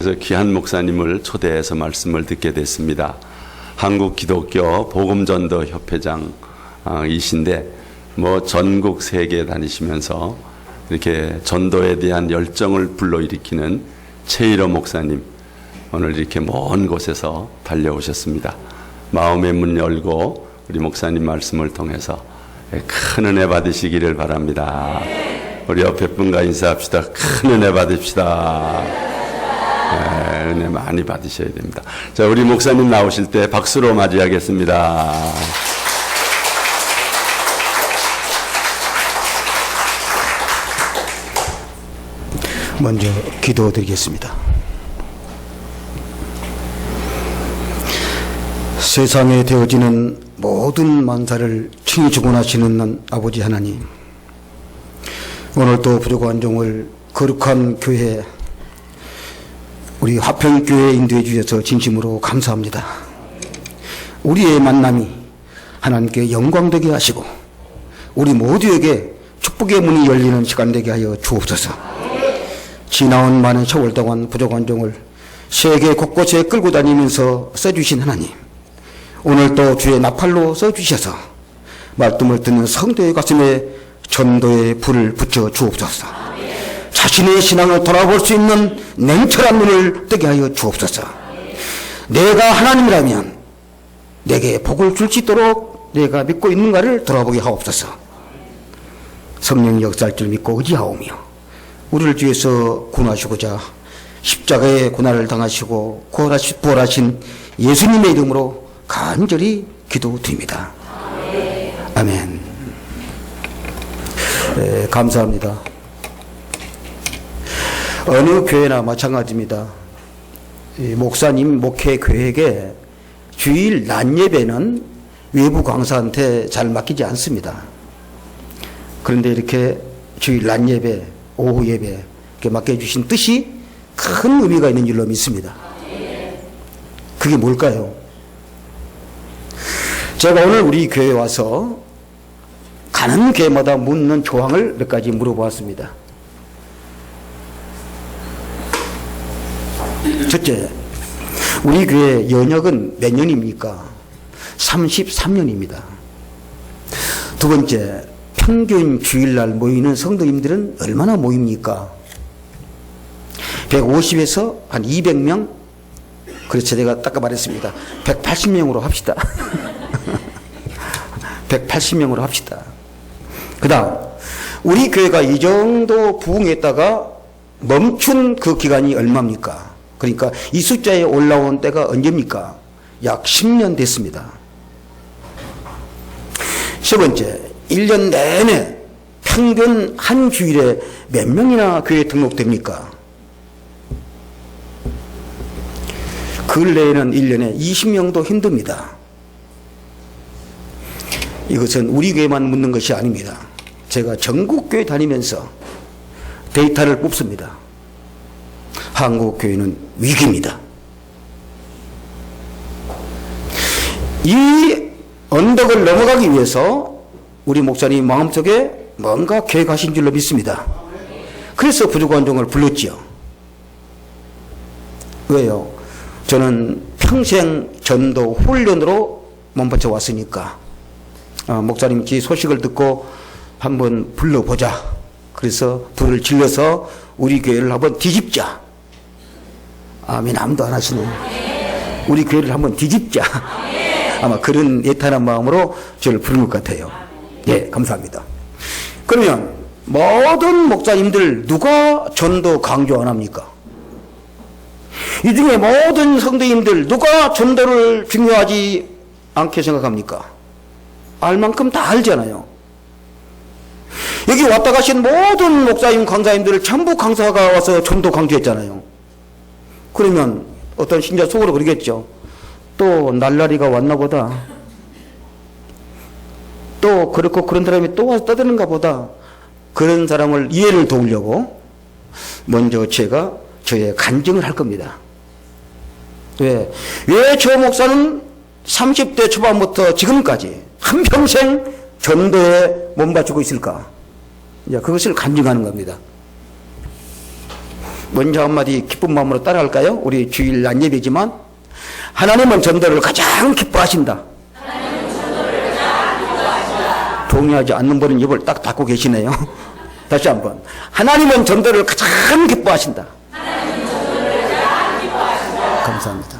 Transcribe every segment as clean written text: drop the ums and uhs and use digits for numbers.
그래서 귀한 목사님을 초대해서 말씀을 듣게 됐습니다. 한국 기독교 복음전도 협회장이신데 전국 세계 다니시면서 이렇게 전도에 대한 열정을 불러일으키는 최일호 목사님, 오늘 이렇게 먼 곳에서 달려오셨습니다. 마음의 문 열고 우리 목사님 말씀을 통해서 큰 은혜 받으시기를 바랍니다. 우리 옆에 분과 인사합시다. 큰 은혜 받읍시다. 네, 은혜 많이 받으셔야 됩니다. 자, 우리 목사님 나오실 때 박수로 맞이하겠습니다. 먼저 기도드리겠습니다. 세상에 되어지는 모든 만사를 친히 주관하시는 아버지 하나님, 오늘도 부족한 종을 거룩한 교회, 우리 화평교회에 인도해 주셔서 진심으로 감사합니다. 우리의 만남이 하나님께 영광되게 하시고 우리 모두에게 축복의 문이 열리는 시간 되게 하여 주옵소서. 지나온 많은 세월 동안 부족한 종을 세계 곳곳에 끌고 다니면서 써주신 하나님, 오늘도 주의 나팔로 써주셔서 말씀을 듣는 성도의 가슴에 전도의 불을 붙여 주옵소서. 자신의 신앙을 돌아볼 수 있는 냉철한 눈을 뜨게 하여 주옵소서. 내가 하나님이라면 내게 복을 줄 수 있도록 내가 믿고 있는가를 돌아보게 하옵소서. 성령 역사할 줄 믿고 의지하오며 우리를 위해서 구원하시고자 십자가의 고난을 당하시고 부활하신 예수님의 이름으로 간절히 기도드립니다. 아멘. 네, 감사합니다. 어느 교회나 마찬가지입니다. 목사님 목회 계획에 주일 낮 예배는 외부 강사한테 잘 맡기지 않습니다. 그런데 이렇게 주일 낮 예배, 오후 예배 이렇게 맡겨주신 뜻이 큰 의미가 있는 줄로 믿습니다. 그게 뭘까요? 제가 오늘 우리 교회에 와서 가는 교회마다 묻는 조항을 몇 가지 물어보았습니다. 첫째, 우리 교회 연역은 몇 년입니까? 33년입니다. 두 번째, 평균 주일날 모이는 성도님들은 얼마나 모입니까? 150에서 한 200명? 그래서 제가 딱 말했습니다. 180명으로 합시다. 180명으로 합시다. 그 다음, 우리 교회가 이 정도 부흥했다가 멈춘 그 기간이 얼마입니까? 그러니까 이 숫자에 올라온 때가 언제입니까? 약 10년 됐습니다. 세 번째, 1년 내내 평균 한 주일에 몇 명이나 교회에 등록됩니까? 근래에는 1년에 20명도 힘듭니다. 이것은 우리 교회만 묻는 것이 아닙니다. 제가 전국 교회 다니면서 데이터를 뽑습니다. 한국 교회는 위기입니다. 이 언덕을 넘어가기 위해서 우리 목사님 마음속에 뭔가 계획하신 줄로 믿습니다. 그래서 부족한 종을 불렀지요. 왜요? 저는 평생 전도 훈련으로 몸바쳐 왔으니까 목사님 제 소식을 듣고 한번 불러보자. 그래서 불을 질러서 우리 교회를 한번 뒤집자. 아멘. 아무도 안 하시네. 우리 교회를 한번 뒤집자. 아마 그런 예탄한 마음으로 저를 부른 것 같아요. 예, 감사합니다. 그러면 모든 목사님들 누가 전도 강조 안 합니까? 이 중에 모든 성도님들 누가 전도를 중요하지 않게 생각합니까? 알 만큼 다 알잖아요. 여기 왔다 가신 모든 목사님 강사님들을 전부 강사가 와서 전도 강조했잖아요. 그러면 어떤 신자 속으로 그러겠죠. 또 날라리가 왔나 보다. 또 그렇고 그런 사람이 또 와서 떠드는가 보다. 그런 사람을 이해를 도우려고 먼저 제가 저의 간증을 할 겁니다. 왜 저 목사는 30대 초반부터 지금까지 한평생 전도에 몸바치고 있을까? 이제 그것을 간증하는 겁니다. 먼저 한마디 기쁜 마음으로 따라할까요? 우리 주일 안 예배지만 하나님은 전도를 가장 기뻐하신다. 동의하지 않는 분은 입을 딱 닫고 계시네요. 다시 한번. 하나님은 전도를 가장 기뻐하신다. 감사합니다.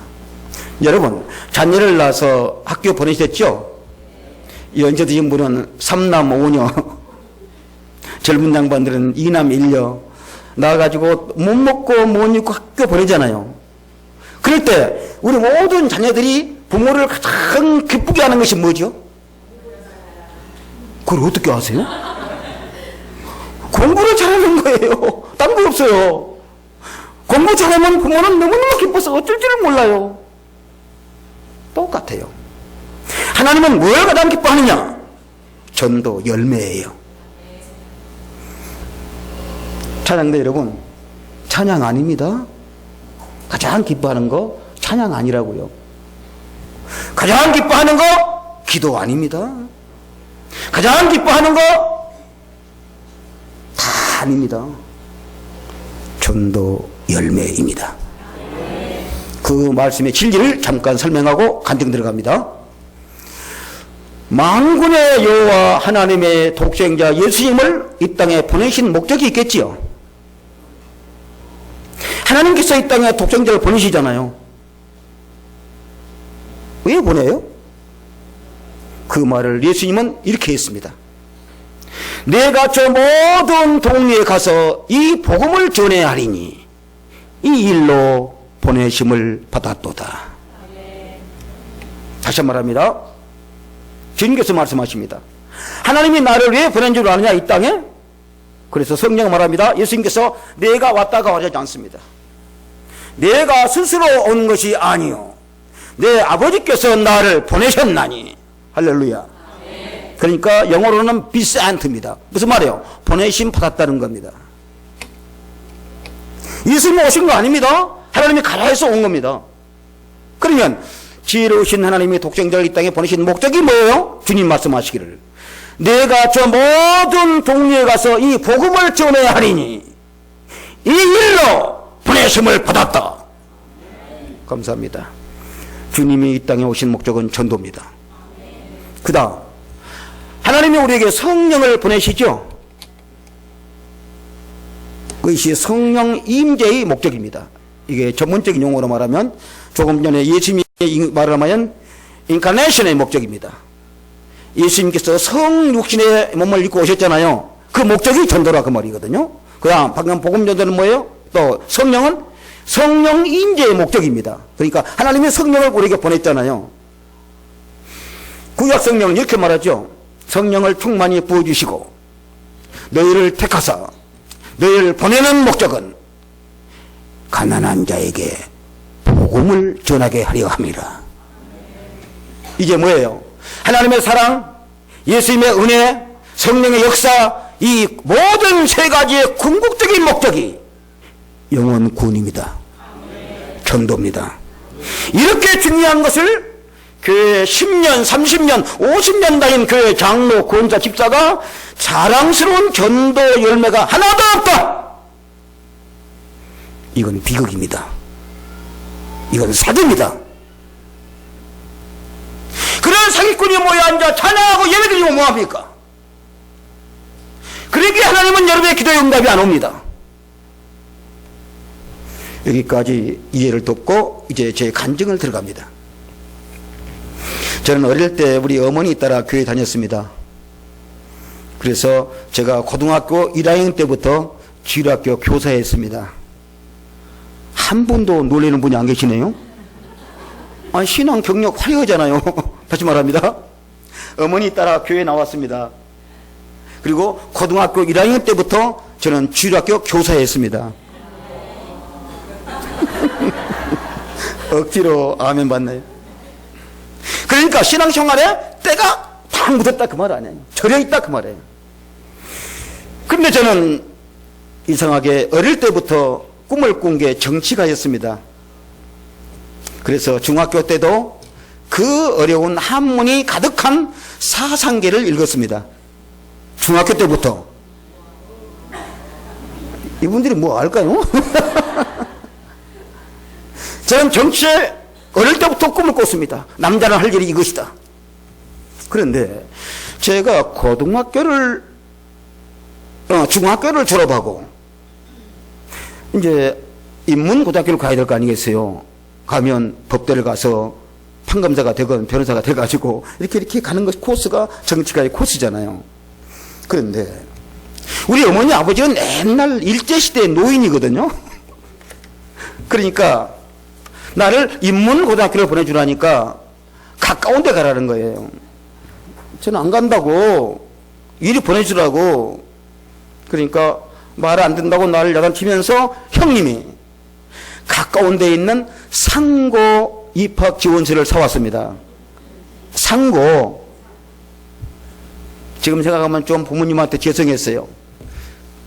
여러분, 자녀를 낳아서 학교 보내셨죠? 연세 드신 분은 3남 5녀, 젊은 양반들은 2남 1녀 나와가지고 못 먹고 못 입고 학교 보내잖아요. 그럴 때 우리 모든 자녀들이 부모를 가장 기쁘게 하는 것이 뭐죠? 그걸 어떻게 아세요? 공부를 잘하는 거예요. 딴 거 없어요. 공부 잘하면 부모는 너무너무 기뻐서 어쩔 줄을 몰라요. 똑같아요. 하나님은 뭘 가장 기뻐하느냐? 전도 열매예요. 찬양대 여러분, 찬양 아닙니다. 가장 기뻐하는 거 찬양 아니라고요. 가장 기뻐하는 거 기도 아닙니다. 가장 기뻐하는 거 다 아닙니다. 전도 열매입니다. 그 말씀의 진리를 잠깐 설명하고 간증 들어갑니다. 만군의 여호와 하나님의 독생자 예수님을 이 땅에 보내신 목적이 있겠지요. 하나님께서 이 땅에 독생자를 보내시잖아요. 왜 보내요? 그 말을 예수님은 이렇게 했습니다. 내가 저 모든 동리에 가서 이 복음을 전해야 하리니 이 일로 보내심을 받았도다. 다시 말합니다. 주님께서 말씀하십니다. 하나님이 나를 왜 보낸 줄 아느냐 이 땅에? 그래서 성령 말합니다. 예수님께서 내가 왔다가 하지 않습니다. 내가 스스로 온 것이 아니요 내 아버지께서 나를 보내셨나니. 할렐루야. 그러니까 영어로는 be sent입니다. 무슨 말이에요? 보내심 받았다는 겁니다. 예수님이 오신 거 아닙니다. 하나님이 가라 해서 온 겁니다. 그러면 지혜로우신 하나님이 독생자를 이 땅에 보내신 목적이 뭐예요? 주님 말씀하시기를 내가 저 모든 동리에 가서 이 복음을 전해야 하리니 이 일로 보내심을 받았다. 감사합니다. 주님이 이 땅에 오신 목적은 전도입니다. 그 다음 하나님이 우리에게 성령을 보내시죠. 그것이 성령 임재의 목적입니다. 이게 전문적인 용어로 말하면 조금 전에 예수님이 말을 하면 인카네이션의 목적입니다. 예수님께서 성육신의 몸을 입고 오셨잖아요. 그 목적이 전도라 그 말이거든요. 그 다음 방금 복음 전도는 뭐예요? 또 성령은 성령 임재의 목적입니다. 그러니까 하나님이 성령을 우리에게 보냈잖아요. 구약 성령은 이렇게 말하죠. 성령을 충만히 부어주시고 너희를 택하사 너희를 보내는 목적은 가난한 자에게 복음을 전하게 하려 함이라. 이게 뭐예요? 하나님의 사랑, 예수님의 은혜, 성령의 역사, 이 모든 세 가지의 궁극적인 목적이 영혼 구원입니다. 전도입니다. 이렇게 중요한 것을 교회 10년, 30년, 50년 다닌 교회 장로, 권사, 집사가 자랑스러운 전도 열매가 하나도 없다. 이건 비극입니다. 이건 사기입니다. 그런 사기꾼이 모여 앉아 찬양하고 예배드리면 뭐합니까? 그러기에 하나님은 여러분의 기도의 응답이 안 옵니다. 여기까지 이해를 돕고 이제 제 간증을 들어갑니다. 저는 어릴 때 우리 어머니 따라 교회 다녔습니다. 그래서 제가 고등학교 1학년 때부터 주일학교 교사했습니다. 한 분도 놀라는 분이 안 계시네요. 아니, 신앙 경력 화려하잖아요. 다시 말합니다. 어머니 따라 교회 나왔습니다. 그리고 고등학교 1학년 때부터 저는 주일학교 교사했습니다. 억지로 아멘 받나요? 그러니까 신앙생활에 때가 다 묻었다 그 말 아니에요. 절여 있다 그 말이에요. 그런데 저는 이상하게 어릴 때부터 꿈을 꾼 게 정치가였습니다. 그래서 중학교 때도 그 어려운 한문이 가득한 사상계를 읽었습니다. 중학교 때부터. 이분들이 뭐 알까요? 저는 정치에 어릴 때부터 꿈을 꿨습니다. 남자는 할 일이 이것이다. 그런데 제가 중학교를 졸업하고 이제 인문고등학교를 가야 될 거 아니겠어요. 가면 법대를 가서 판검사가 되건 변호사가 돼가지고 이렇게 가는 것 코스가 정치가의 코스잖아요. 그런데 우리 어머니 아버지는 맨날 일제시대의 노인이거든요. 그러니까 나를 인문고등학교를 보내주라니까 가까운 데 가라는 거예요. 저는 안 간다고, 이리 보내주라고. 그러니까 말 안 듣는다고 나를 야단치면서 형님이 가까운 데 있는 상고 입학 지원서를 사왔습니다. 상고. 지금 생각하면 좀 부모님한테 죄송했어요.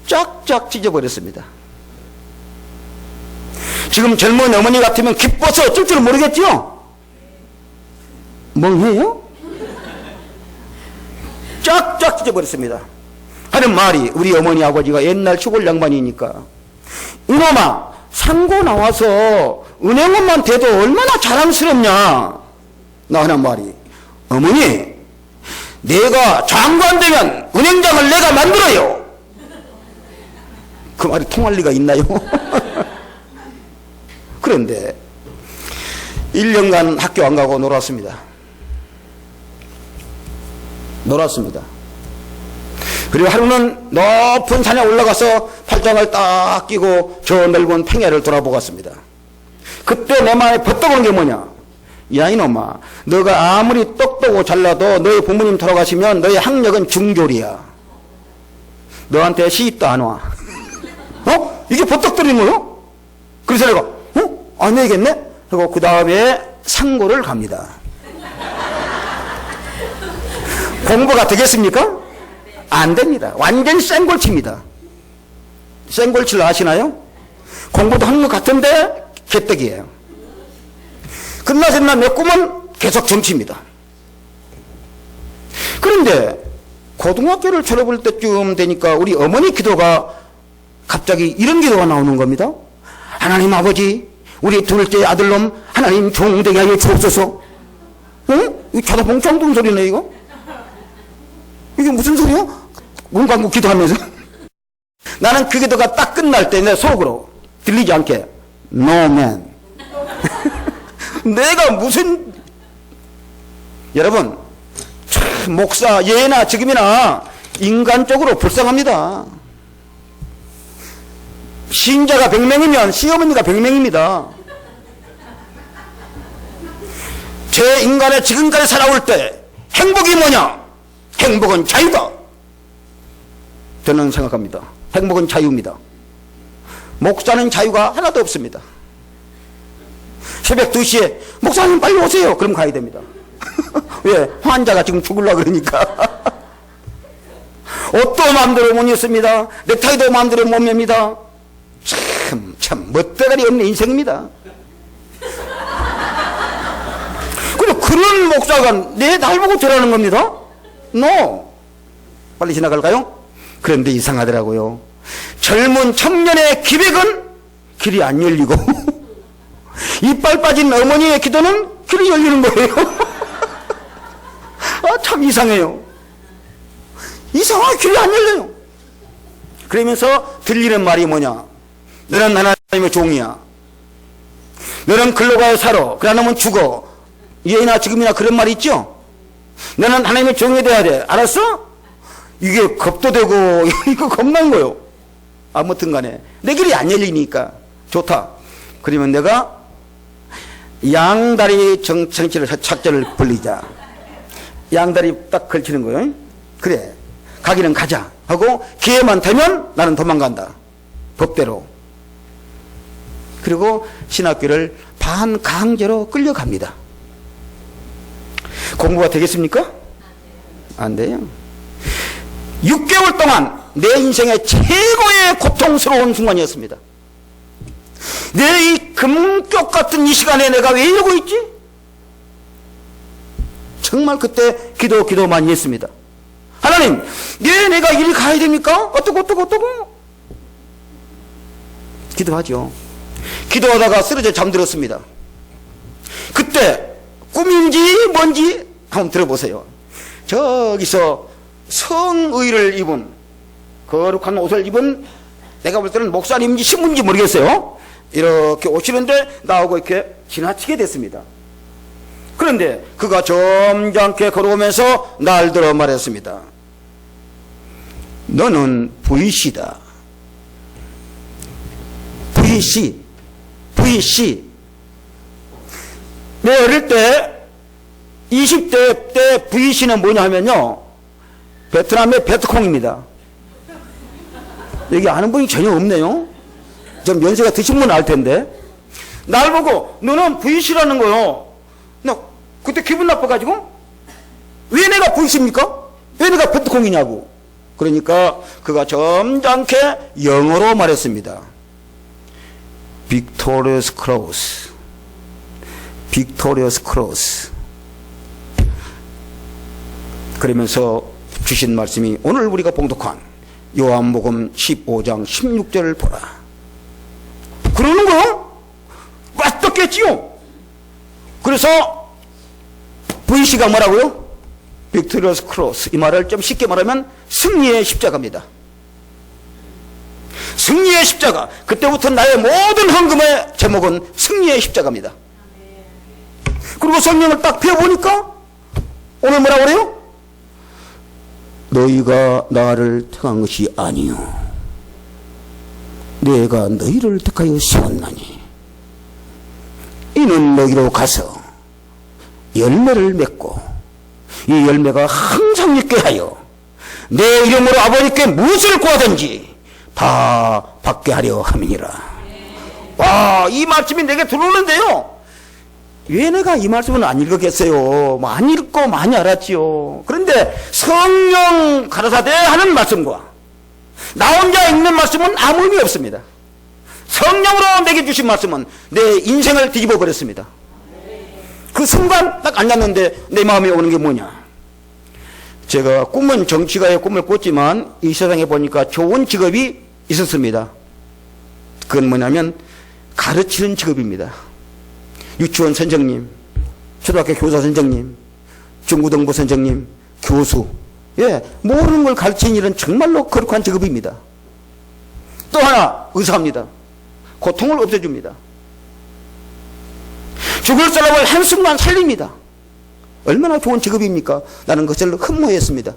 쫙쫙 찢어버렸습니다. 지금 젊은 어머니 같으면 기뻐서 어쩔 줄 모르겠죠? 멍해요? 쫙쫙 찢어버렸습니다. 하는 말이, 우리 어머니 아버지가 옛날 시골 양반이니까, 이놈아 상고 나와서 은행원만 돼도 얼마나 자랑스럽냐. 나 하는 말이, 어머니 내가 장관 되면 은행장을 내가 만들어요. 그 말이 통할 리가 있나요? 그런데 1년간 학교 안 가고 놀았습니다. 그리고 하루는 높은 산에 올라가서 팔짱을 딱 끼고 저 넓은 평야를 돌아보고 왔습니다. 그때 내 마음에 버떡 오는 게 뭐냐. 야 이놈아, 너가 아무리 똑똑하고 잘나도 너희 부모님 돌아가시면 너희 학력은 중졸이야. 너한테 시집도 안 와. 이게 버떡 들리는 거요? 그래서 내가 안 되겠네? 그리고 그 다음에 상고를 갑니다. 공부가 되겠습니까? 안 됩니다. 완전 생골치입니다. 생골치를 아시나요? 공부도 하는 것 같은데 개떡이에요. 끝나서 내 꿈은 계속 정치입니다. 그런데 고등학교를 졸업할 때쯤 되니까 우리 어머니 기도가 갑자기 이런 기도가 나오는 겁니다. 하나님 아버지, 우리 둘째 아들놈 하나님 종되게 하여 주옵소서. 응? 이 자다봉창동 소리네 이거? 이게 무슨 소리야? 눈 감고 기도하면서. 나는 그 기도가 딱 끝날 때 내 속으로 들리지 않게 No man. 내가 무슨, 여러분 참 목사 예나 지금이나 인간적으로 불쌍합니다. 신자가 100명이면 시어머니가 100명입니다. 제 인간의 지금까지 살아올 때 행복이 뭐냐? 행복은 자유다. 저는 생각합니다. 행복은 자유입니다. 목사는 자유가 하나도 없습니다. 새벽 2시에 목사님 빨리 오세요. 그럼 가야 됩니다. 왜? 환자가 지금 죽으려고 그러니까. 옷도 마음대로 못 입습니다. 넥타이도 마음대로 못 맵니다. 참 멋대가리 없는 인생입니다. 그리고 그런 목사가 날 보고 저러는 겁니다. No. 빨리 지나갈까요? 그런데 이상하더라고요. 젊은 청년의 기백은 길이 안 열리고 이빨 빠진 어머니의 기도는 길이 열리는 거예요. 참 이상해요. 이상하게 길이 안 열려요. 그러면서 들리는 말이 뭐냐? 너는 하나님의 종이야. 너는 글로 가야 살아. 그러면 죽어. 예나 지금이나 그런 말이 있죠? 너는 하나님의 종이 돼야 돼. 알았어? 이게 겁도 되고 이거 겁난 거요. 아무튼 간에 내 길이 안 열리니까 좋다. 그러면 내가 양다리 정치를 착자를 벌리자. 양다리 딱 걸치는 거예요. 그래, 가기는 가자 하고 기회만 되면 나는 도망간다. 법대로. 그리고 신학교를 반강제로 끌려갑니다. 공부가 되겠습니까? 안 돼요. 6개월 동안 내 인생의 최고의 고통스러운 순간이었습니다. 내 이 금쪽 같은 이 시간에 내가 왜 이러고 있지? 정말 그때 기도 많이 했습니다. 하나님, 왜 내가 이리 가야 됩니까? 어떠고 기도하죠. 기도하다가 쓰러져 잠들었습니다. 그때 꿈인지 뭔지 한번 들어보세요. 저기서 성의를 입은, 거룩한 옷을 입은, 내가 볼 때는 목사님인지 신부인지 모르겠어요. 이렇게 오시는데 나오고 이렇게 지나치게 됐습니다. 그런데 그가 점잖게 걸어오면서 날들어 말했습니다. 너는 VC다. VC. 내 어릴 때 20대 때 VC는 뭐냐 하면요, 베트남의 베트콩입니다. 여기 아는 분이 전혀 없네요. 좀 연세가 드신 분은 알 텐데. 날 보고 너는 VC라는 거요. 나 그때 기분 나빠가지고 왜 내가 VC입니까? 왜 내가 베트콩이냐고. 그러니까 그가 점잖게 영어로 말했습니다. Victorious Cross. Victorious Cross. 그러면서 주신 말씀이 오늘 우리가 봉독한 요한복음 15장 16절을 보라. 그러는 거요? 꽉떴겠지요. 그래서 VC가 뭐라고요? Victorious Cross. 이 말을 좀 쉽게 말하면 승리의 십자가입니다. 승리의 십자가. 그때부터 나의 모든 헌금의 제목은 승리의 십자가입니다. 그리고 성령을 딱 펴보니까 오늘 뭐라고 그래요? 너희가 나를 택한 것이 아니요 내가 너희를 택하여 세웠나니 이는 너희로 가서 열매를 맺고 이 열매가 항상 있게 하여 내 이름으로 아버지께 무엇을 구하든지 다 받게 하려 함이니라. 와, 이 말씀이 내게 들어오는데요, 왜 내가 이 말씀은 안 읽었겠어요? 안 읽고 많이 알았지요. 그런데 성령 가라사대 하는 말씀과 나 혼자 읽는 말씀은 아무 의미 없습니다. 성령으로 내게 주신 말씀은 내 인생을 뒤집어 버렸습니다. 그 순간 딱 앉았는데 내 마음에 오는 게 뭐냐? 제가 꿈은 정치가의 꿈을 꿨지만 이 세상에 보니까 좋은 직업이 있었습니다. 그건 뭐냐면 가르치는 직업입니다. 유치원 선생님, 초등학교 교사 선생님, 중고등부 선생님, 교수. 예, 모르는 걸 가르치는 일은 정말로 거룩한 직업입니다. 또 하나, 의사입니다. 고통을 없애줍니다. 죽을 사람을 한순간 살립니다. 얼마나 좋은 직업입니까? 나는 그것을 흠모했습니다.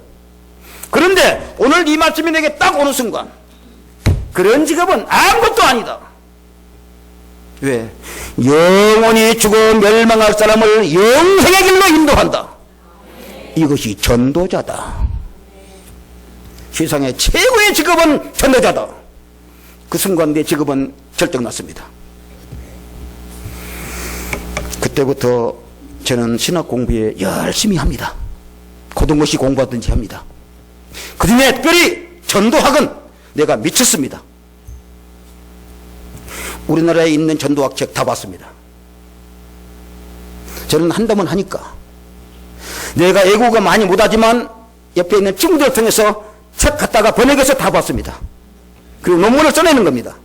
그런데 오늘 이 말씀이 내게 딱 오는 순간 그런 직업은 아무것도 아니다. 왜? 영원히 죽어 멸망할 사람을 영생의 길로 인도한다. 이것이 전도자다. 세상의 최고의 직업은 전도자다. 그 순간 내 직업은 결정났습니다. 그때부터 저는 신학 공부에 열심히 합니다. 고등고시 공부하든지 합니다. 그 중에 특별히 전도학은 내가 미쳤습니다. 우리나라에 있는 전도학 책 다 봤습니다. 저는 한다면 하니까. 내가 애국어 많이 못하지만 옆에 있는 친구들을 통해서 책 갖다가 번역해서 다 봤습니다. 그리고 논문을 써내는 겁니다.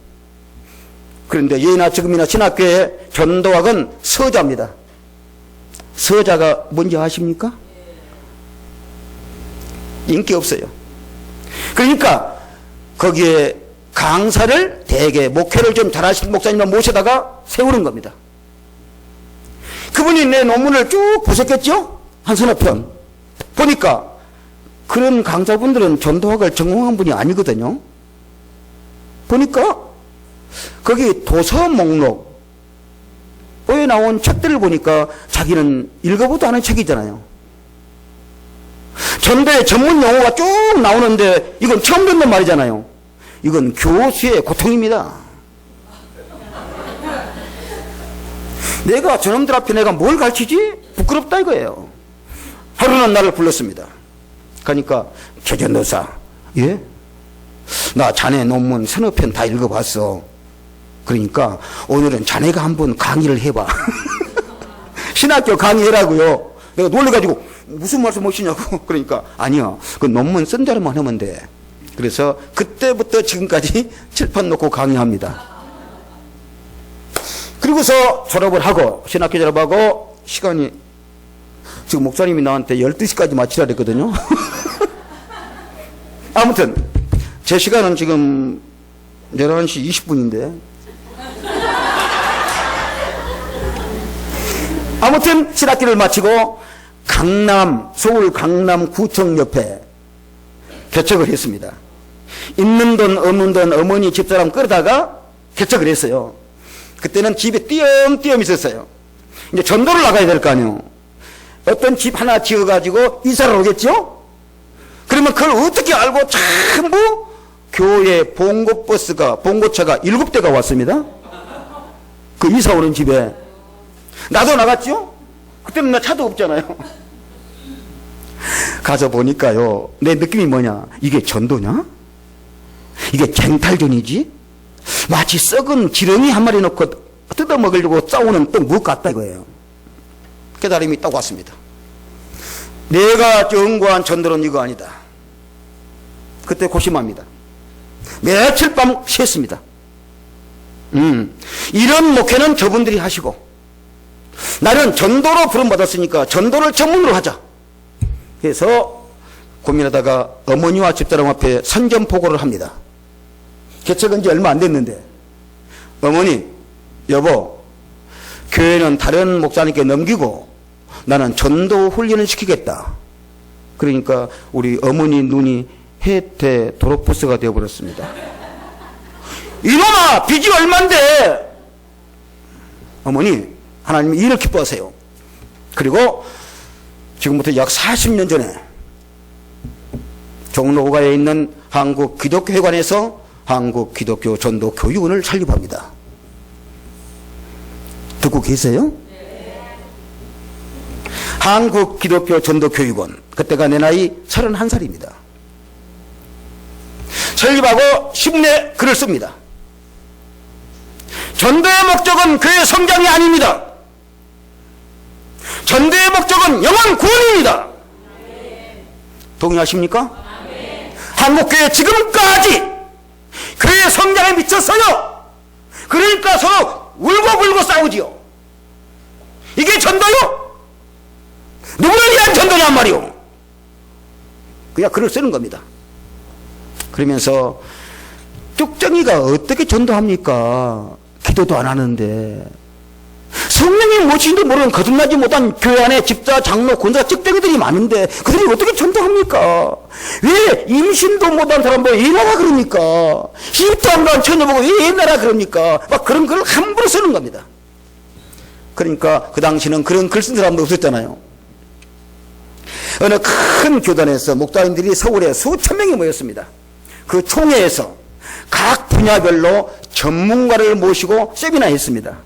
그런데 예나 지금이나 신학교의 전도학은 서자입니다. 서자가 뭔지 아십니까? 인기 없어요. 그러니까 거기에 강사를 대개 목회를 좀 잘하시는 목사님을 모셔다가 세우는 겁니다. 그분이 내 논문을 쭉 보셨겠죠? 한 서너 편. 보니까 그런 강사분들은 전도학을 전공한 분이 아니거든요. 보니까 거기 도서 목록에 나온 책들을 보니까 자기는 읽어보도 않은 책이잖아요. 전도의 전문 용어가 쭉 나오는데 이건 처음 듣는 말이잖아요. 이건 교수의 고통입니다. 내가 저놈들 앞에 내가 뭘 가르치지? 부끄럽다 이거예요. 하루는 나를 불렀습니다. 그러니까 최전도사, 예? 나 자네 논문 서너 편 다 읽어봤어. 그러니까 오늘은 자네가 한번 강의를 해봐. 신학교 강의해라고요. 내가 놀래가지고 무슨 말씀 하시냐고. 그러니까 아니요, 그 논문 쓴 대로만 하면 돼. 그래서 그때부터 지금까지 칠판 놓고 강의합니다. 그리고서 졸업을 하고, 신학교 졸업하고, 시간이, 지금 목사님이 나한테 12시까지 마치라 그랬거든요. 아무튼, 제 시간은 지금 11시 20분인데. 아무튼, 신학기를 마치고, 서울 강남 구청 옆에 개척을 했습니다. 있는 돈 없는 돈 어머니 집사람 끌다가 개척을 했어요. 그때는 집에 띄엄띄엄 있었어요. 이제 전도를 나가야 될 거 아니에요. 어떤 집 하나 지어가지고 이사를 오겠죠? 그러면 그걸 어떻게 알고 전부 교회 봉고차가 7대가 왔습니다. 그 이사 오는 집에. 나도 나갔죠? 그때는 나 차도 없잖아요. 가서 보니까요, 내 느낌이 뭐냐? 이게 전도냐? 이게 쟁탈전이지? 마치 썩은 지렁이 한 마리 놓고 뜯어먹으려고 싸우는 똥무 같다 이거예요. 깨달음이 딱 왔습니다. 내가 연구한 전도는 이거 아니다. 그때 고심합니다. 며칠 밤 쉬었습니다. 이런 목회는 저분들이 하시고, 나는 전도로 부름받았으니까 전도를 전문으로 하자 해서 고민하다가 어머니와 집사람 앞에 선전포고를 합니다. 개척은 지 얼마 안 됐는데, 어머니, 여보, 교회는 다른 목사님께 넘기고 나는 전도 훈련을 시키겠다. 그러니까 우리 어머니 눈이 해태 도로포스가 되어버렸습니다. 이놈아, 빚이 얼만데? 어머니, 하나님이 이를 기뻐하세요. 그리고 지금부터 약 40년 전에 종로가에 있는 한국기독교회관에서 한국기독교 전도교육원을 설립합니다. 듣고 계세요? 한국기독교 전도교육원, 그때가 내 나이 31살입니다. 설립하고 신문에 글을 씁니다. 전도의 목적은 교회 성장이 아닙니다. 전도의 목적은 영혼 구원입니다. 동의하십니까? 한국교회 지금까지 교회 성장에 미쳤어요. 그러니까 서로 울고불고 싸우지요. 이게 전도요? 누구를 위한 전도냔 말이요. 그냥 글을 쓰는 겁니다. 그러면서 쭉정이가 어떻게 전도합니까? 기도도 안 하는데. 성령이 무엇인지도 모르는 거듭나지 못한 교회 안에 집사, 장로, 권사, 찍대기들이 많은데 그들이 어떻게 전도합니까? 왜 임신도 못한 사람 보고 예나라 그럽니까? 시집도 안 간 처녀 보고 왜 예나라 그럽니까? 막 그런 걸 함부로 쓰는 겁니다. 그러니까 그 당시는 그런 글 쓴 사람도 없었잖아요. 어느 큰 교단에서 목사님들이 서울에 수천 명이 모였습니다. 그 총회에서 각 분야별로 전문가를 모시고 세미나 했습니다.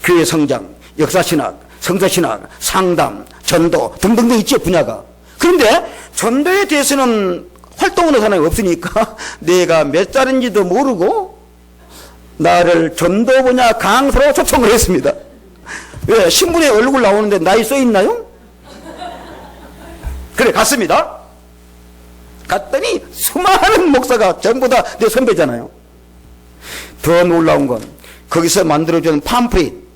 교회 성장, 역사신학, 성서신학, 상담, 전도 등등등 있죠, 분야가. 그런데 전도에 대해서는 활동하는 사람이 없으니까 내가 몇 살인지도 모르고 나를 전도 분야 강사로 초청을 했습니다. 왜? 신문에 얼굴 나오는데 나이 써 있나요? 그래, 갔습니다. 갔더니 수많은 목사가 전부 다 내 선배잖아요. 더 놀라운 건 거기서 만들어준 팜플릿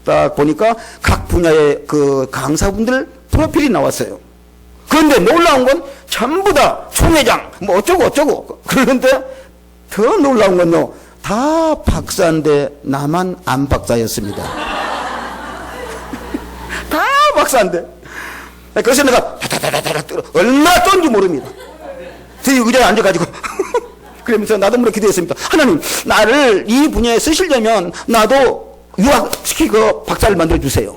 딱 보니까 각 분야의 그 강사분들 프로필이 나왔어요. 그런데 놀라운 건 전부 다 총회장 뭐 어쩌고 그런데 더 놀라운 건요, 다 박사인데 나만 안 박사였습니다. 다 박사인데. 그래서 내가 얼마나 쩐지 모릅니다. 저 의자에 앉아가지고 그러면서 나도 모르게 기도했습니다. 하나님, 나를 이 분야에 쓰시려면 나도 유학시키고 박사를 만들어주세요.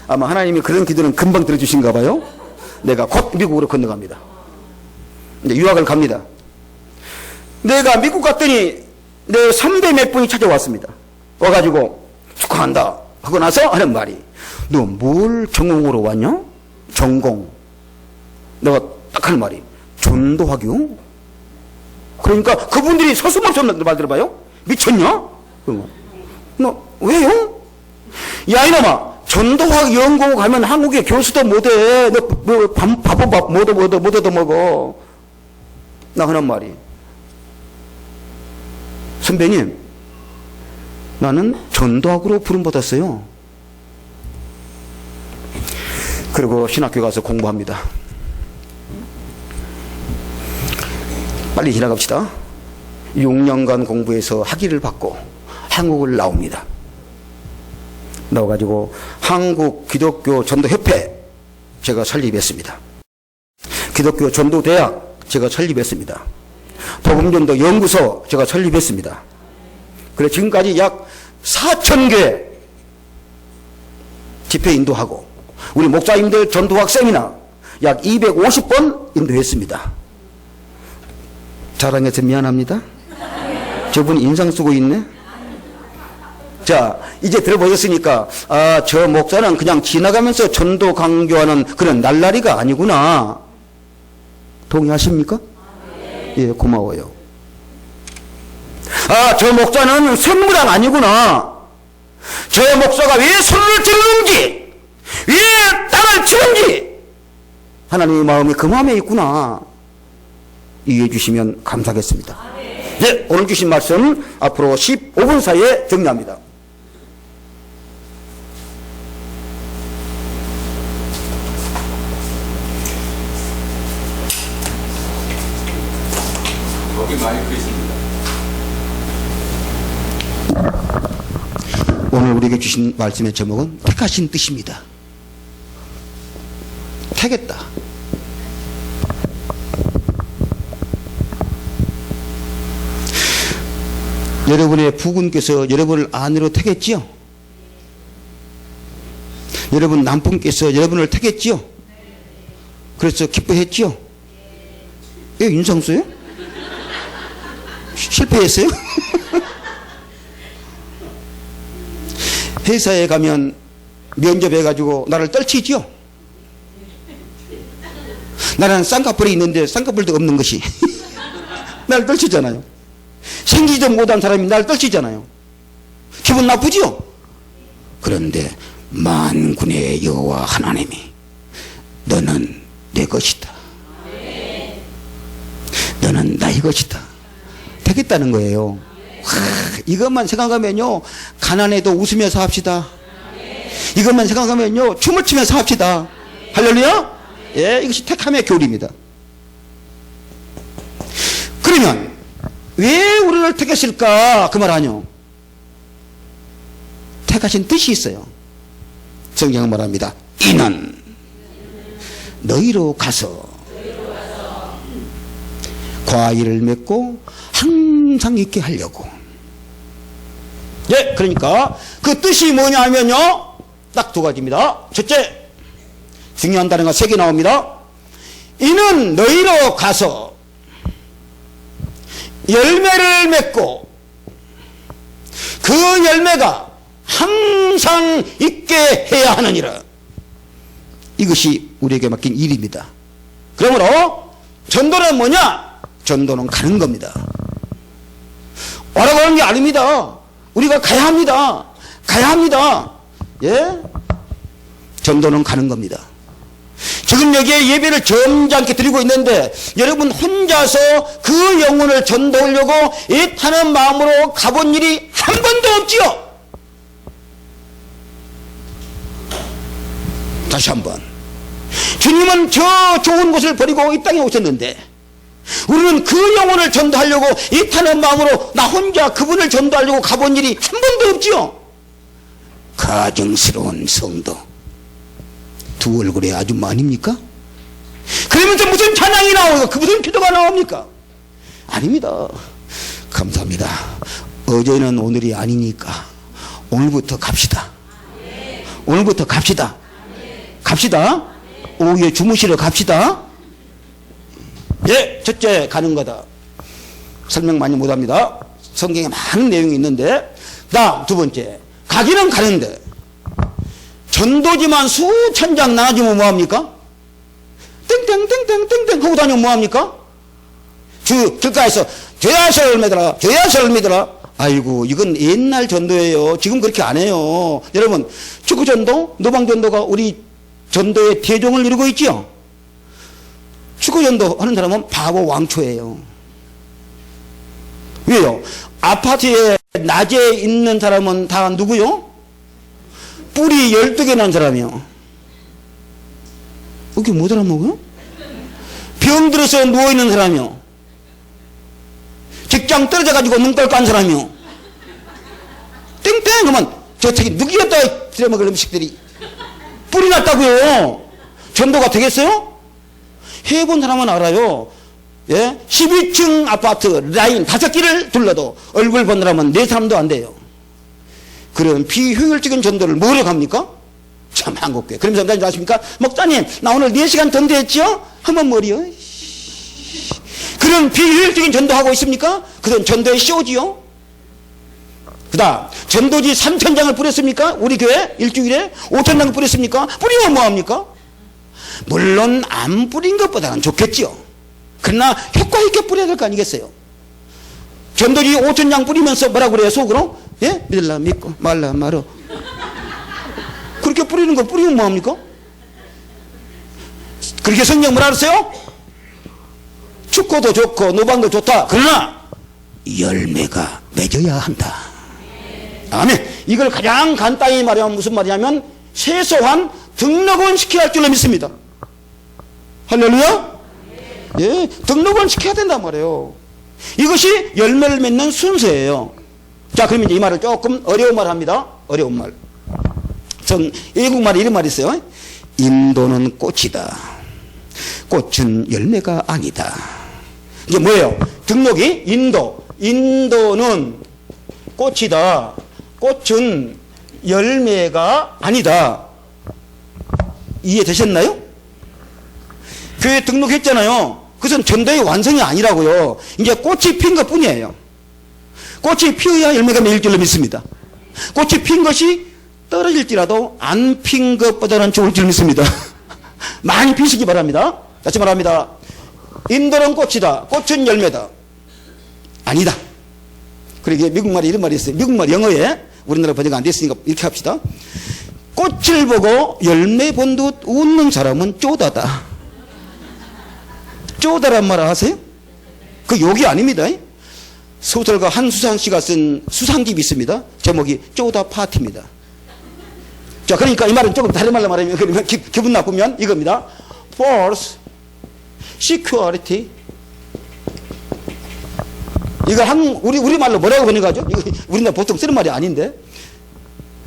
아마 하나님이 그런 기도는 금방 들어주신가 봐요. 내가 곧 미국으로 건너갑니다. 이제 유학을 갑니다. 내가 미국 갔더니 내 선배 몇 분이 찾아왔습니다. 와가지고 축하한다 하고 나서 하는 말이, 너 뭘 전공으로 왔냐? 전공. 내가 딱 하는 말이 전도학이요? 그러니까 그분들이 서슴없이 말 들어봐요. 미쳤냐? 너 왜요? 야 이놈아, 전도학 연구 가면 한국에 교수도 못해. 너 바보 못 얻어먹어. 나 하는 말이, 선배님, 나는 전도학으로 부름받았어요. 그리고 신학교 가서 공부합니다. 빨리 지나갑시다. 6년간 공부해서 학위를 받고 한국을 나옵니다. 나와가지고 한국 기독교 전도협회 제가 설립했습니다. 기독교 전도대학 제가 설립했습니다. 복음전도 연구소 제가 설립했습니다. 그래 지금까지 약 4,000개 집회 인도하고 우리 목사님들 전도학 세미나 약 250번 인도했습니다. 자랑해서 미안합니다. 저분 인상 쓰고 있네. 자, 이제 들어보셨으니까 저 목사는 그냥 지나가면서 전도 강조하는 그런 날라리가 아니구나. 동의하십니까? 예, 고마워요. 저 목사는 선무당 아니구나. 저 목사가 왜 손을 들는지, 왜 땅을 치는지 하나님의 마음이 그 마음에 있구나. 이해해 주시면 감사하겠습니다. 네, 오늘 주신 말씀 앞으로 15분 사이에 정리합니다. 여기 마이크 있습니다. 오늘 우리에게 주신 말씀의 제목은 택하신 뜻입니다. 택했다. 여러분의 부군께서 여러분을 아내로 택했지요? 여러분 남편께서 여러분을 택했지요? 그래서 기뻐했지요? 예, 인상수요? 실패했어요? 회사에 가면 면접해가지고 나를 떨치지요? 나는 쌍꺼풀이 있는데 쌍꺼풀도 없는 것이 나를 떨치잖아요. 생기지도 못한 사람이 나를 떨치잖아요. 기분 나쁘지요? 그런데 만군의 여호와 하나님이 너는 내 것이다. 너는 나의 것이다. 되겠다는 거예요. 이것만 생각하면요, 가난해도 웃으면서 합시다. 이것만 생각하면요, 춤을 추면서 합시다. 할렐루야? 예, 이것이 택함의 교리입니다. 그러면 왜 우리를 택했을까? 그 말 아니요. 택하신 뜻이 있어요. 성경은 말합니다. 이는 너희로 가서 과일을 맺고 항상 있게 하려고. 예, 그러니까 그 뜻이 뭐냐 하면요, 딱 두 가지입니다. 첫째, 중요한 단어가 3개 나옵니다. 이는 너희로 가서 열매를 맺고 그 열매가 항상 있게 해야 하느니라. 이것이 우리에게 맡긴 일입니다. 그러므로 전도는 뭐냐? 전도는 가는 겁니다. 오라고 하는 게 아닙니다. 우리가 가야 합니다. 가야 합니다. 예? 전도는 가는 겁니다. 지금 여기에 예배를 점잖게 드리고 있는데 여러분 혼자서 그 영혼을 전도하려고 애타는 마음으로 가본 일이 한 번도 없지요. 다시 한번, 주님은 저 좋은 곳을 버리고 이 땅에 오셨는데 우리는 그 영혼을 전도하려고 애타는 마음으로 나 혼자 그분을 전도하려고 가본 일이 한 번도 없지요. 가증스러운 성도, 두 얼굴의 아줌마 아닙니까? 그러면서 무슨 찬양이 나오고 그 무슨 기도가 나옵니까? 아닙니다. 감사합니다. 어제는 오늘이 아니니까 오늘부터 갑시다. 오늘부터 갑시다. 갑시다. 오후에 주무시러 갑시다. 예, 첫째, 가는 거다. 설명 많이 못합니다. 성경에 많은 내용이 있는데, 그 다음 두 번째, 가기는 가는데 전도지만 수천 장 나눠주면 뭐합니까? 땡땡땡땡땡땡 하고 다니면 뭐합니까? 길가에서 저야서 열매더라, 저야서 열매더라. 아이고, 이건 옛날 전도예요. 지금 그렇게 안 해요. 여러분, 축구전도, 노방전도가 우리 전도의 대종을 이루고 있지요. 축구전도 하는 사람은 바보 왕초예요. 왜요? 아파트에 낮에 있는 사람은 다 누구요? 뿔이 12개 난 사람이요. 이렇게 못 알아먹어요? 병들어서 누워있는 사람이요. 직장 떨어져가지고 눈깔 깐 사람이요. 땡땡 하면 저 책이 누구였다 들여먹을 음식들이 뿔이 났다고요. 전도가 되겠어요? 해본 사람은 알아요. 예? 12층 아파트 라인 5개를 둘러도 얼굴 본 사람은 4사람도 안 돼요. 그런 비효율적인 전도를 뭐라고 합니까? 참 한국교회. 그러면서 전도님 아십니까? 목사님 나 오늘 4시간 전도했죠? 한번 머리요. 그런 비효율적인 전도하고 있습니까? 그건 전도의 쇼지요. 그 다음 전도지 3,000장을 뿌렸습니까? 우리 교회 일주일에 5,000장을 뿌렸습니까? 뿌리면 뭐합니까? 물론 안 뿌린 것보다는 좋겠지요. 그러나 효과 있게 뿌려야 될 거 아니겠어요? 전도지 5,000장 뿌리면서 뭐라고 그래요 속으로? 예? 믿을라 믿고 말라 말어. 그렇게 뿌리는 거 뿌리면 뭐합니까? 그렇게 성경 뭐라 그랬어요? 축구도 좋고 노방도 좋다. 그러나 열매가 맺어야 한다. 아멘. 이걸 가장 간단히 말하면 무슨 말이냐면 최소한 등록은 시켜야 할 줄로 믿습니다. 할렐루야? 예, 등록은 시켜야 된단 말이에요. 이것이 열매를 맺는 순서예요. 자, 그러면 이제 이 말을 조금 어려운 말 합니다. 어려운 말. 전 외국말에 이런 말이 있어요. 인도는 꽃이다. 꽃은 열매가 아니다. 이게 뭐예요? 등록이 인도는 꽃이다. 꽃은 열매가 아니다. 이해되셨나요? 교회 등록했잖아요. 그것은 전도의 완성이 아니라고요. 이제 꽃이 핀 것 뿐이에요. 꽃이 피어야 열매가 맺을 줄로 믿습니다. 꽃이 핀 것이 떨어질지라도 안 핀 것보다는 좋을 줄 믿습니다. 많이 피시기 바랍니다. 다시 말합니다. 인도는 꽃이다. 꽃은 열매다. 아니다. 그러게 미국말에 이런 말이 있어요. 미국말 영어에 우리나라 번역 안 됐으니까 이렇게 합시다. 꽃을 보고 열매 본 듯 웃는 사람은 쪼다다. 쪼다란 말 아세요? 그 욕이 아닙니다. 소설가 한수상 씨가 쓴 수상집이 있습니다. 제목이 쪼다 파티입니다. 자, 그러니까 이 말은 조금 다른 말로 말하면 그러면 기분 나쁘면 이겁니다. False security. 이거 우리 말로 뭐라고 번역하죠? 이거 우리나라 보통 쓰는 말이 아닌데.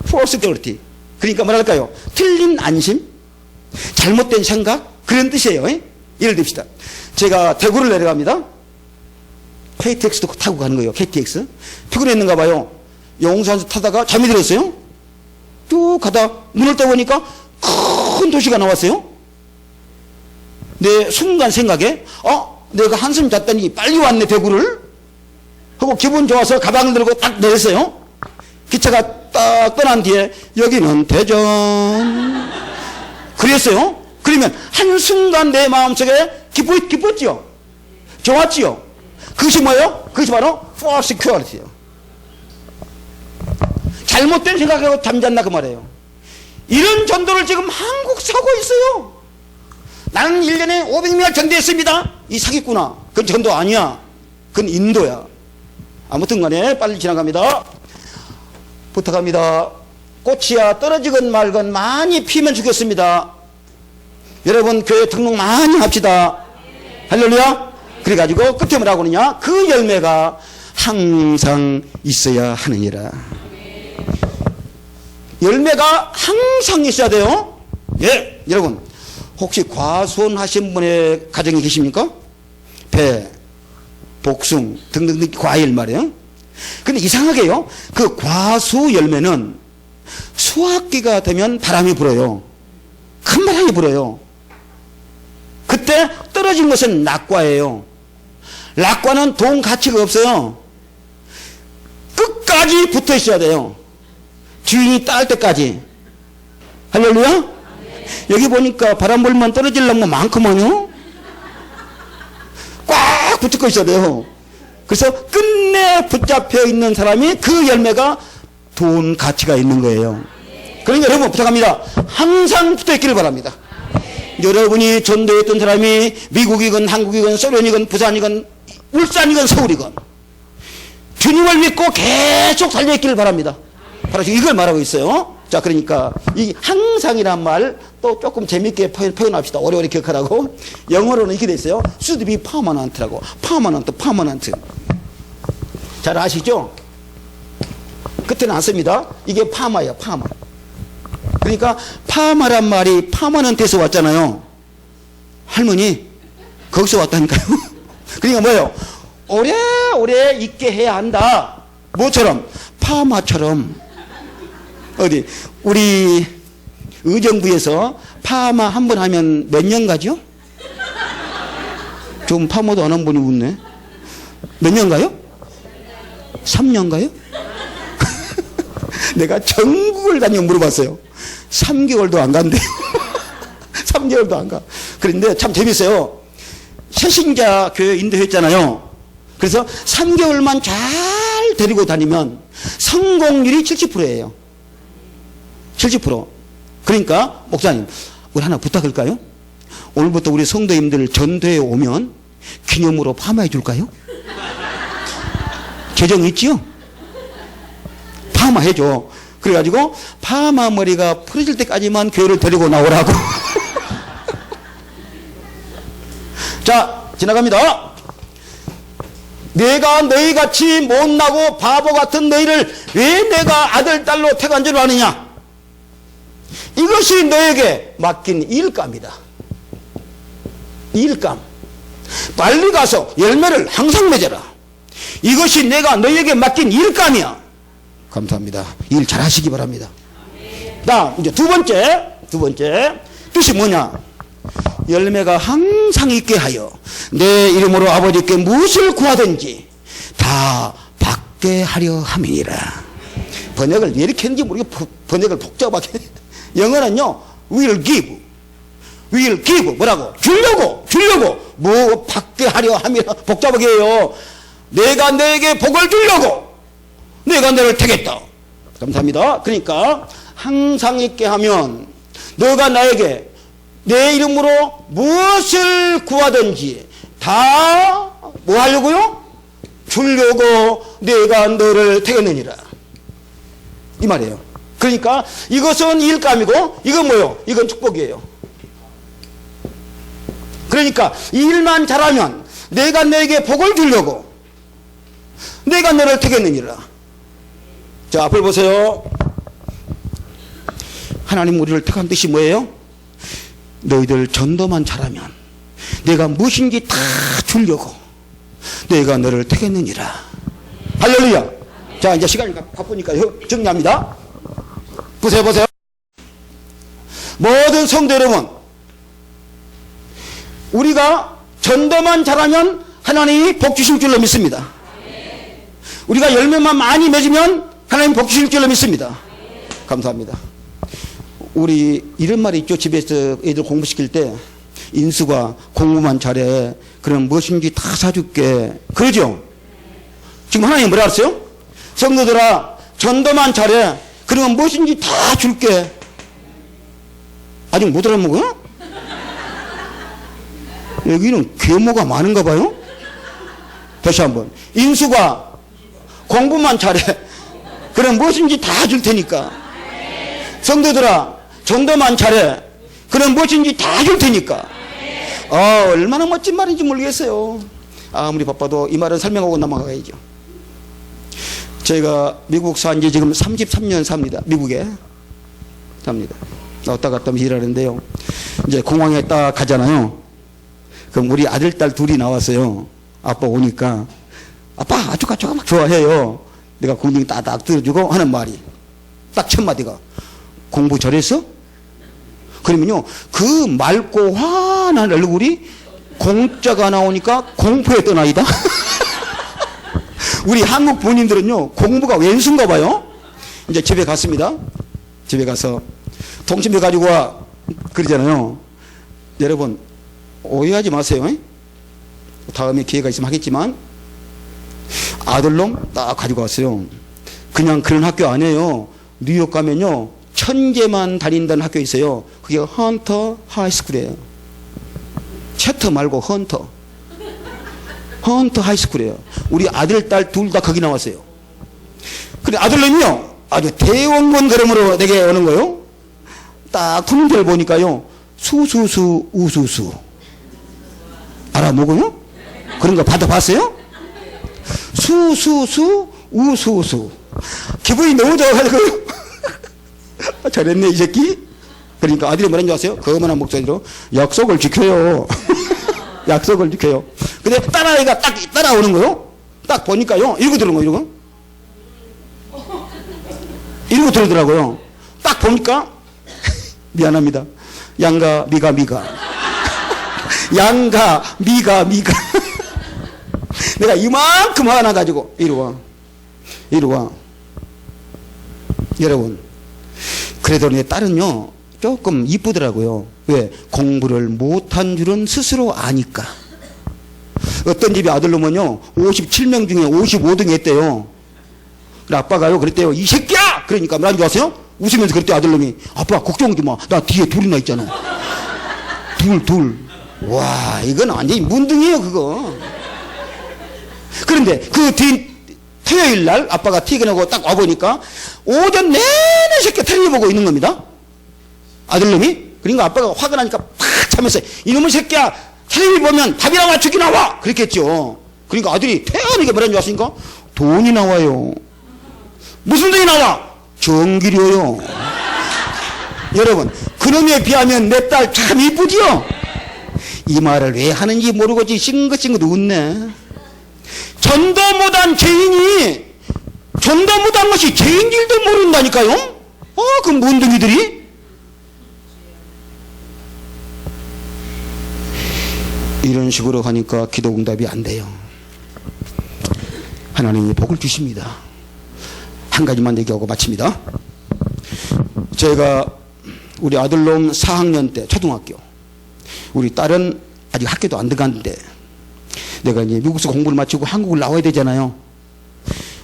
False security. 그러니까 뭐랄까요? 틀린 안심, 잘못된 생각 그런 뜻이에요. 예를 듭시다. 제가 대구를 내려갑니다. KTX도 타고 가는 거예요. KTX. 피곤했는가 봐요. 용산에서 타다가 잠이 들었어요. 쭉 가다 눈을 떠보니까 큰 도시가 나왔어요. 내 순간 생각에 내가 한숨 잤더니 빨리 왔네 대구를 하고 기분 좋아서 가방을 들고 딱 내렸어요. 기차가 딱 떠난 뒤에 여기는 대전 그랬어요. 그러면 한순간 내 마음속에 기뻤지요. 좋았지요. 그것이 뭐예요? 그것이 바로 false security예요. 잘못된 생각하고 잠잤나 그 말이에요. 이런 전도를 지금 한국 사고 있어요. 나는 1년에 500명을 전도했습니다. 이 사기꾼아. 그건 전도 아니야. 그건 인도야. 아무튼 간에 빨리 지나갑니다. 부탁합니다. 꽃이야 떨어지건 말건 많이 피면 좋겠습니다. 여러분 교회 등록 많이 합시다. 할렐루야. 그래가지고 끝에 뭐라고 그러냐. 그 열매가 항상 있어야 하느니라. 열매가 항상 있어야 돼요. 예, 여러분 혹시 과수원하신 분의 가정에 계십니까? 배, 복숭 등등등 과일 말이에요. 근데 이상하게요, 그 과수 열매는 수확기가 되면 바람이 불어요. 큰 바람이 불어요. 그때 떨어진 것은 낙과예요. 낙과는 돈 가치가 없어요. 끝까지 붙어 있어야 돼요. 주인이 따을 때까지. 할렐루야? 여기 보니까 바람 불면 떨어지려면 뭐 많구만요. 꽉 붙고 있어야 돼요. 그래서 끝내 붙잡혀 있는 사람이 그 열매가 돈 가치가 있는 거예요. 그러니까 여러분 부탁합니다. 항상 붙어 있기를 바랍니다. 여러분이 전도했던 사람이 미국이건 한국이건 소련이건 부산이건 울산이건 서울이건 주님을 믿고 계속 달려있기를 바랍니다. 바로 지금 이걸 말하고 있어요. 자, 그러니까 이 항상이란 말 또 조금 재밌게 표현합시다. 오래오래 기억하라고. 영어로는 이렇게 돼 있어요. should be permanent라고. permanent. 잘 아시죠? 그때는 안 씁니다. 이게 파마예요, 파마. 그러니까 파마란 말이 파마넌트에서 왔잖아요. 할머니, 거기서 왔다니까요. 그러니까 뭐예요? 오래오래 있게 해야 한다. 뭐처럼? 파마처럼. 어디 우리 의정부에서 파마 한 번 하면 몇 년 가죠? 좀 파마도 안 한 분이 웃네. 몇 년 가요? 3년 가요? 내가 전국을 다니며 물어봤어요. 3개월도 안 간대요. 3개월도 안 가. 그런데 참 재밌어요. 새신자 교회 인도했잖아요. 그래서 3개월만 잘 데리고 다니면 성공률이 70%예요. 70%. 그러니까 목사님, 우리 하나 부탁할까요? 오늘부터 우리 성도님들 전도에 오면 기념으로 파마해 줄까요? 재정 있지요? 파마해줘. 그래가지고 파마 머리가 풀어질 때까지만 교회를 데리고 나오라고. 자, 지나갑니다. 내가 너희같이 못나고 바보 같은 너희를 왜 내가 아들 딸로 택한 줄 아느냐? 이것이 너에게 맡긴 일감이다. 일감. 빨리 가서 열매를 항상 맺어라. 이것이 내가 너에게 맡긴 일감이야. 감사합니다. 일 잘하시기 바랍니다. 다음 이제 두 번째 뜻이 뭐냐? 열매가 항상 있게 하여 내 이름으로 아버지께 무엇을 구하든지 다 받게 하려 함이니라. 번역을 왜 이렇게 했는지 모르겠고 번역을 복잡하게. 영어는요, will give 뭐라고? 주려고 뭐 받게 하려 함이라. 복잡하게 해요. 내가 너에게 복을 주려고 내가 너를 택했다. 감사합니다. 그러니까 항상 있게 하면 너가 나에게 내 이름으로 무엇을 구하든지 다 뭐 하려고요? 주려고 내가 너를 택했느니라. 이 말이에요. 그러니까 이것은 일감이고 이건 뭐예요? 이건 축복이에요. 그러니까 이 일만 잘하면 내가 너에게 복을 주려고 내가 너를 택했느니라. 자, 앞을 보세요. 하나님 우리를 택한 뜻이 뭐예요? 너희들 전도만 잘하면 내가 무엇인지 다 주려고 내가 너를 택했느니라. 할렐루야. 자, 이제 시간이 바쁘니까 정리합니다. 보세요. 모든 성도 여러분, 우리가 전도만 잘하면 하나님이 복 주실 줄로 믿습니다. 우리가 열매만 많이 맺으면 하나님 복 주실 줄로 믿습니다. 감사합니다. 우리 이런 말이 있죠. 집에서 애들 공부시킬 때 인수가 공부만 잘해 그럼 무엇인지 다 사줄게 그러죠. 지금 하나님 뭐라 그랬어요? 성도들아 전도만 잘해 그러면 무엇인지 다 줄게. 아직 못 알아먹어요? 여기는 괴모가 많은가 봐요. 다시 한번. 인수가 공부만 잘해 그럼 무엇인지 다 줄 테니까. 성도들아 전도만 잘해 그럼 무엇인지 다 줄 테니까. 얼마나 멋진 말인지 모르겠어요. 아무리 바빠도 이 말은 설명하고 넘어가야죠. 제가 미국 산 지 지금 33년 삽니다. 미국에 삽니다. 왔다 갔다 하면서 일하는데요. 이제 공항에 딱 가잖아요. 그럼 우리 아들 딸 둘이 나왔어요. 아빠 오니까 아빠 아주가 막 좋아해요. 내가 공중에 따닥 들어주고 하는 말이 딱 첫 마디가 공부 잘했어? 그러면요 그 맑고 환한 얼굴이 공자가 나오니까 공포에 떠나이다. 우리 한국 부모님들은요 공부가 왼수인가 봐요. 이제 집에 갔습니다. 집에 가서 통신비 가지고 와 그러잖아요. 여러분 오해하지 마세요. 다음에 기회가 있으면 하겠지만 아들놈 딱 가지고 왔어요. 그냥 그런 학교 아니에요. 뉴욕 가면요 천재만 다닌다는 학교 있어요. 그게 헌터 하이스쿨이에요. 채터 말고 헌터. 헌터 하이스쿨이에요. 우리 아들, 딸 둘 다 거기 나왔어요. 그래, 아들님이요. 아주 대원군 걸음으로 내게 오는 거요. 딱 품들 보니까요. 수수수, 우수수. 알아먹어요? 그런 거 받아봤어요? 수수수, 우수수. 기분이 너무 좋아가지고. 잘했네, 이 새끼. 그러니까 아들이 뭐라는 줄 아세요? 거만한 목소리로. 약속을 지켜요. 약속을 지켜요. 근데 딸아이가 딱 따라오는 거요. 딱 보니까요. 이러고 들은 거예요, 이러고. 이러고 들더라고요. 딱 보니까, 미안합니다. 양가, 미가. 양가, 미가. 내가 이만큼 화나가지고, 이리 와. 여러분, 그래도 내 딸은요, 조금 이쁘더라고요. 왜? 공부를 못한 줄은 스스로 아니까. 어떤 집에 아들놈은요, 57명 중에 55등 했대요. 아빠가요, 그랬대요. 이 새끼야! 그러니까 뭐라는 줄 아세요? 웃으면서 그랬대요, 아들놈이. 아빠, 걱정하지 마. 나 뒤에 둘이나 있잖아. 둘. 와, 이건 완전히 문둥이에요, 그거. 그런데 그 토요일 날 아빠가 퇴근하고 딱 와보니까 오전 내내 새끼 텔레비 보고 있는 겁니다. 아들놈이. 그러니까 아빠가 화가 나니까 팍 차면서 이놈의 새끼야, 텔레비 보면 밥이랑 맞추기 나와! 그랬겠죠. 그러니까 아들이 태연하게 뭐라는 줄 아십니까? 돈이 나와요. 무슨 돈이 나와? 전기료요. 여러분, 그놈에 비하면 내 딸 참 이쁘지요? 이 말을 왜 하는지 모르겠지 싱긋싱긋 웃네. 전도 못한 죄인이 전도 못한 것이 죄인질도 모른다니까요. 그 문둥이들이. 이런 식으로 하니까 기도 응답이 안 돼요. 하나님이 복을 주십니다. 한 가지만 얘기하고 마칩니다. 제가 우리 아들놈 4학년 때 초등학교, 우리 딸은 아직 학교도 안 들어갔는데 내가 이제 미국에서 공부를 마치고 한국을 나와야 되잖아요.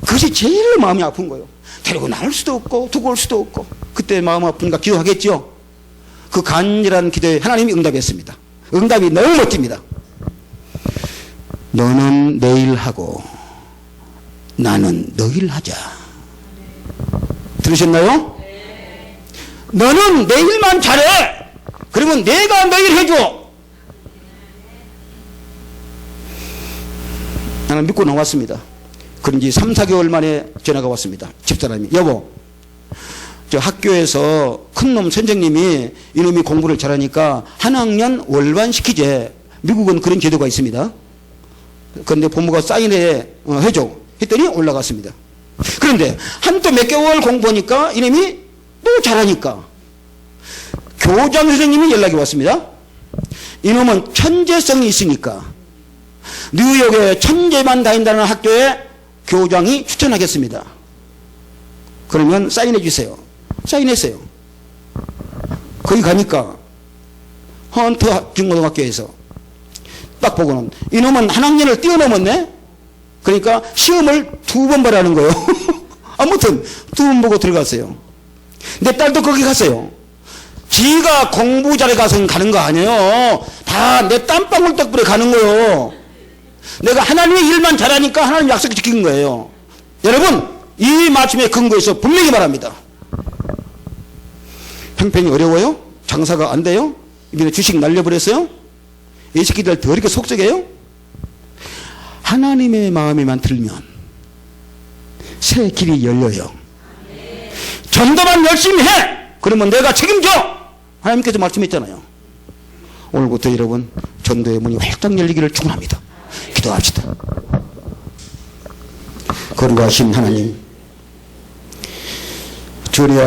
그것이 제일 마음이 아픈 거예요. 데리고 나올 수도 없고 두고 올 수도 없고. 그때 마음 아프니까 기도하겠죠. 그 간절한 기도에 하나님이 응답했습니다. 응답이 너무 멋집니다. 너는 내일 하고 나는 너일 하자. 들으셨나요? 네. 너는 내일만 잘해. 그러면 내가 내일 해줘. 나는 믿고 나왔습니다. 그런지 3, 4개월 만에 전화가 왔습니다. 집사람이. 여보, 저 학교에서 큰놈 선생님이 이놈이 공부를 잘하니까 한 학년 월반시키재. 미국은 그런 제도가 있습니다. 그런데 부모가 사인해 해줘. 했더니 올라갔습니다. 그런데 한 또 몇 개월 공부하니까 이놈이 또 잘하니까 교장 선생님이 연락이 왔습니다. 이놈은 천재성이 있으니까 뉴욕에 천재만 다닌다는 학교에 교장이 추천하겠습니다. 그러면 사인해 주세요. 사인했어요. 거기 가니까 헌터 중고등학교에서 딱 보고는 이놈은 한 학년을 뛰어넘었네. 그러니까 시험을 2번 보라는 거예요. 아무튼 2번 보고 들어갔어요. 내 딸도 거기 갔어요. 지가 공부 잘해 가서 가는 거 아니에요. 다 내 땀방울 덕분에 가는 거예요. 내가 하나님의 일만 잘하니까 하나님 약속을 지킨 거예요. 여러분, 이 말씀에 근거해서 분명히 말합니다. 형편이 어려워요? 장사가 안 돼요? 이번에 주식 날려버렸어요? 이 새끼들 더 이렇게 속썩여요? 하나님의 마음에만 들면 새 길이 열려요. 전도만 열심히 해! 그러면 내가 책임져! 하나님께서 말씀했잖아요. 오늘부터 여러분 전도의 문이 활짝 열리기를 축원합니다. 기도합시다. 거룩하신 하나님, 주님